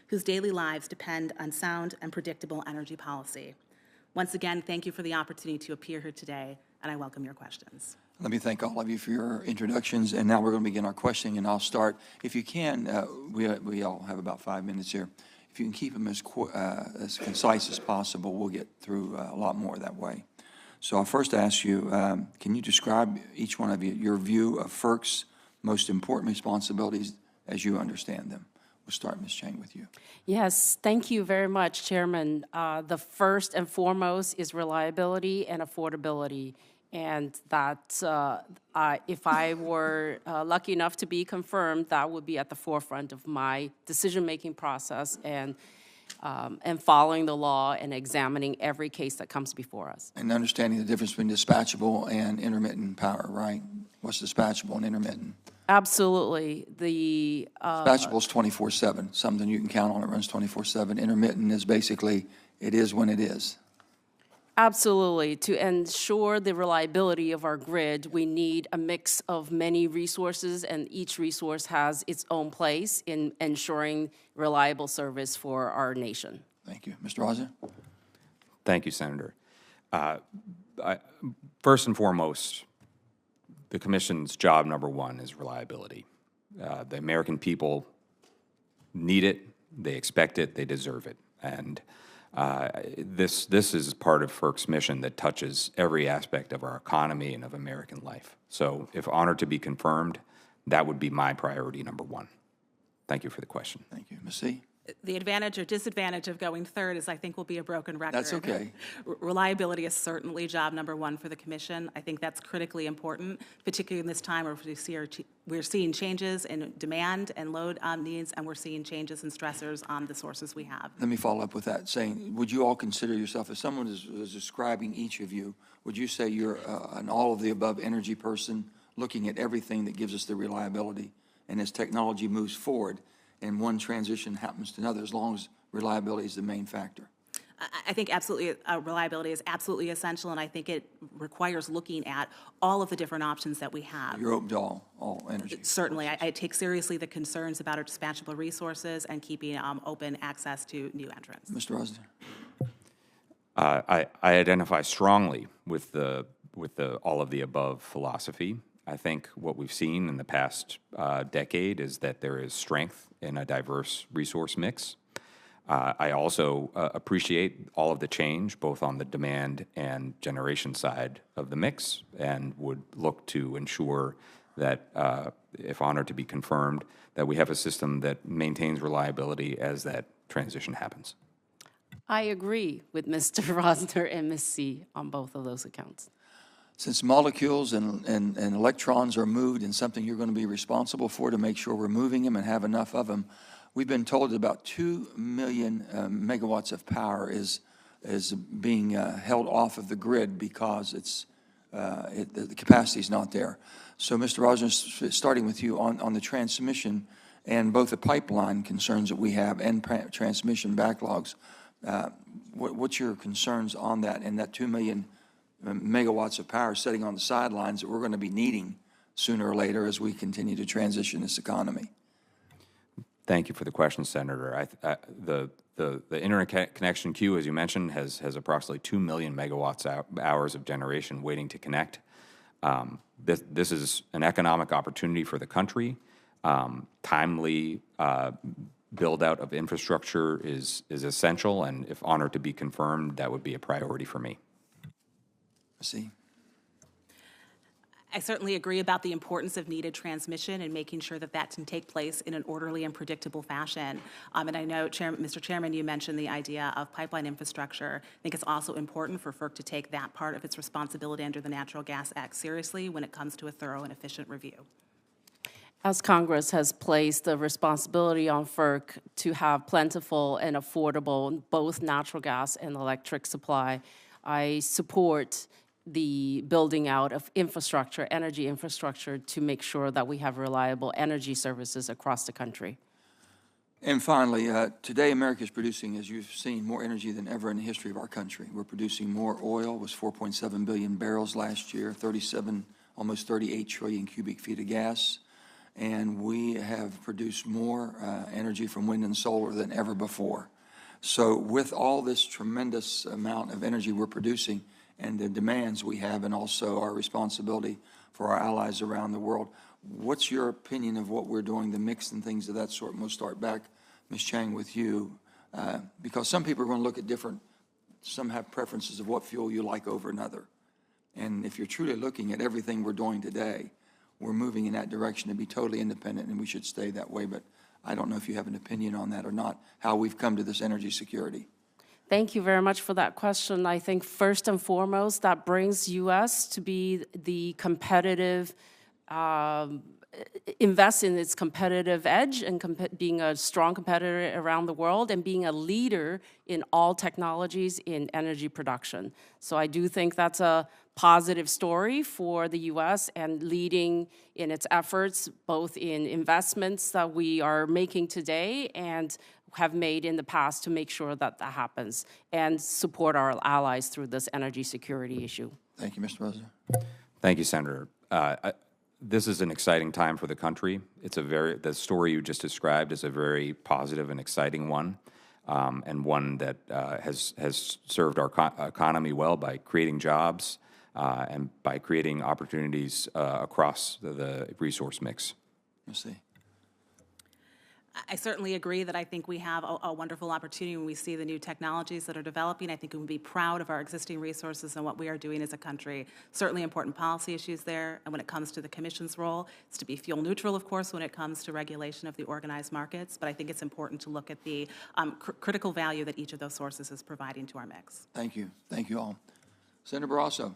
whose daily lives depend on sound and predictable energy policy. Once again, thank you for the opportunity to appear here today, and I welcome your questions. Let me thank all of you for your introductions, and now we're going to begin our questioning, and I'll start. If you can, we all have about 5 minutes here. If you can keep them as concise as possible, we'll get through a lot more that way. So I'll first ask you, can you describe, each one of you, your view of FERC's most important responsibilities as you understand them? We'll start, Ms. Chang, with you. Yes, thank you very much, Chairman. The first and foremost is reliability and affordability. And that, if I were lucky enough to be confirmed, that would be at the forefront of my decision-making process and following the law and examining every case that comes before us. And understanding the difference between dispatchable and intermittent power, right? What's dispatchable and intermittent? Absolutely. The dispatchable is 24/7, something you can count on. It runs 24/7. Intermittent is basically, it is when it is. Absolutely. To ensure the reliability of our grid, we need a mix of many resources, and each resource has its own place in ensuring reliable service for our nation. Thank you. Mr. Rosner? Thank you, Senator. First and foremost, the Commission's job number one is reliability. The American people need it, they expect it, they deserve it. And this is part of FERC's mission that touches every aspect of our economy and of American life. So if honored to be confirmed, that would be my priority number one. Thank you for the question. Thank you. Ms. C? The advantage or disadvantage of going third is I think will be a broken record. That's okay. Reliability is certainly job number one for the Commission. I think that's critically important, particularly in this time where we're seeing changes in demand and load needs, and we're seeing changes in stressors on the sources we have. Let me follow up with that, saying, would you all consider yourself, if someone was describing each of you, would you say you're an all-of-the-above energy person looking at everything that gives us the reliability? And as technology moves forward, and one transition happens to another, as long as reliability is the main factor? I think absolutely reliability is absolutely essential, and I think it requires looking at all of the different options that we have. You're open to all energy? Certainly. I take seriously the concerns about our dispatchable resources and keeping open access to new entrants. Mr. Rosner? I identify strongly with the all of the above philosophy. I think what we've seen in the past decade is that there is strength in a diverse resource mix. I also appreciate all of the change, both on the demand and generation side of the mix, and would look to ensure that, if honored to be confirmed, that we have a system that maintains reliability as that transition happens. I agree with Mr. Rosner and Ms. C on both of those accounts. Since molecules and electrons are moved in something you're going to be responsible for to make sure we're moving them and have enough of them, we've been told that about 2 million megawatts of power is being held off of the grid because the capacity is not there. So, Mr. Rosner, starting with you on the transmission and both the pipeline concerns that we have and transmission backlogs, what's your concerns on that and that 2 million megawatts of power sitting on the sidelines that we're going to be needing sooner or later as we continue to transition this economy? Thank you for the question, Senator. The internet connection queue, as you mentioned, has approximately 2 million megawatts hours of generation waiting to connect. This is an economic opportunity for the country. Timely build-out of infrastructure is essential, and if honored to be confirmed, that would be a priority for me. See. I certainly agree about the importance of needed transmission and making sure that that can take place in an orderly and predictable fashion. And I know, Mr. Chairman, you mentioned the idea of pipeline infrastructure. I think it's also important for FERC to take that part of its responsibility under the Natural Gas Act seriously when it comes to a thorough and efficient review. As Congress has placed the responsibility on FERC to have plentiful and affordable both natural gas and electric supply, I support the building out of infrastructure, energy infrastructure, to make sure that we have reliable energy services across the country. And finally, today America is producing, as you've seen, more energy than ever in the history of our country. We're producing more oil. It was 4.7 billion barrels last year, almost 38 trillion cubic feet of gas. and we have produced more energy from wind and solar than ever before. So with all this tremendous amount of energy we're producing and the demands we have, and also our responsibility for our allies around the world, what's your opinion of what we're doing, the mix and things of that sort? And we'll start back, Ms. Chang, with you, because some people are going to look at different, some have preferences of what fuel you like over another. And if you're truly looking at everything we're doing today, we're moving in that direction to be totally independent, and we should stay that way. But I don't know if you have an opinion on that or not, how we've come to this energy security. Thank you very much for that question. I think first and foremost, that brings U.S. to be the competitive, invest in its competitive edge and being a strong competitor around the world and being a leader in all technologies in energy production. So I do think that's a positive story for the U.S. and leading in its efforts, both in investments that we are making today and have made in the past to make sure that that happens and support our allies through this energy security issue. Thank you, Mr. President. Thank you, Senator. This is an exciting time for the country. The story you just described is a very positive and exciting one, and one that has served our economy well by creating jobs and by creating opportunities across the resource mix. Let's see. I certainly agree that I think we have a wonderful opportunity when we see the new technologies that are developing. I think we can be proud of our existing resources and what we are doing as a country. Certainly important policy issues there. And when it comes to the Commission's role, it's to be fuel neutral, of course, when it comes to regulation of the organized markets. But I think it's important to look at the critical value that each of those sources is providing to our mix. Thank you. Thank you all. Senator Barrasso.